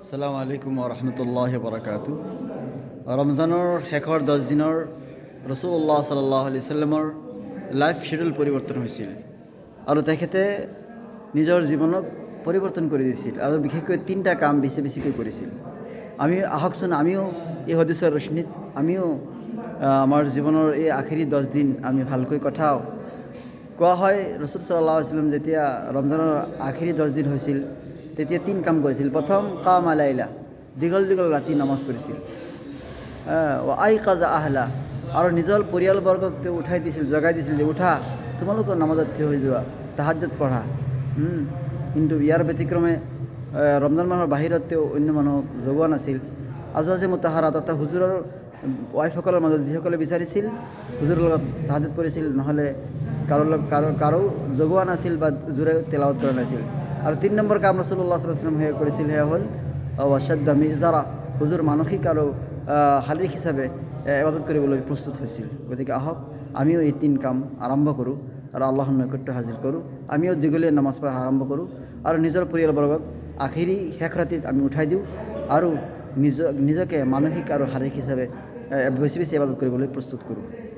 আসসালামু আলাইকুম ৰহমতুল্লাহ বৰকাতু। ৰমজানৰ শেষৰ 10 দিনৰ ৰসুল্লাহ সাল্লাল্লাহু আলাইহি সাল্লামৰ লাইফ শিডিউল পৰিৱৰ্তন হৈছিল আৰু তেখেতে নিজৰ জীৱনক পৰিৱৰ্তন কৰি দিছিল আৰু বিশেষকৈ 3টা কাম বেছিকৈ কৰিছিল। আহকচোন আমিও এই হদিছৰ ৰশ্মিত আমিও আমাৰ জীৱনৰ এই আখেৰী 10 দিন আমি ভালকৈ কটাওঁ। কোৱা হয় ৰসুল সাল্লাল্লাহু আলাইহি সাল্লাম যেতিয়া ৰমজানৰ আখেৰী 10 দিন হৈছিল তেতিয়া 3 কাম কৰিছিল। প্ৰথম কাম আলাইলা, দীঘল ৰাতি নামাজ পঢ়িছিল। আই কাজা আহলা, আৰু নিজৰ পৰিয়ালবৰ্গক তেওঁ উঠাই দিছিল, জগাই দিছিল যে উঠা, তোমালোকৰ নামাজত থিয় হৈ যোৱা, তাহাজ্জুদ পঢ়া। কিন্তু ইয়াৰ ব্যতিক্ৰমে ৰমজান মাহৰ বাহিৰত তেওঁ অন্য মানুহক জগোৱা নাছিল। আজৱাজে মুতাহাৰা তথা হুজুৰৰ ৱাইফসকলৰ মাজত যিসকলে বিচাৰিছিল হুজুৰৰ লগত তাহাজ্জুদ পঢ়িছিল, নহ'লে কাৰো জগোৱা নাছিল বা জোৰে তেলাৱত কৰা নাছিল। আৰু 3 নম্বৰ কাম ৰাসূলুল্লাহ সাল্লাল্লাহু আলাইহি ওয়াসাল্লাম কৰিছিল, সেয়া হ'ল ৱাশ্বাদ্দা মিজাৰা, হুজুৰ মানসিক আৰু শাৰীৰিক হিচাপে ইবাদত কৰিবলৈ প্ৰস্তুত হৈছিল। গতিকে আহক আমিও এই 3 কাম আৰম্ভ কৰোঁ আৰু আল্লাহৰ নৈকট্য হাজিৰ কৰোঁ। আমিও দীঘলীয়া নামাজ পঢ়া আৰম্ভ কৰোঁ আৰু নিজৰ পৰিয়ালবৰ্গক আখেৰী শেষ ৰাতিত আমি উঠাই দিওঁ আৰু নিজকে মানসিক আৰু শাৰীৰিক হিচাপে বেছি ইবাদত কৰিবলৈ প্ৰস্তুত কৰোঁ।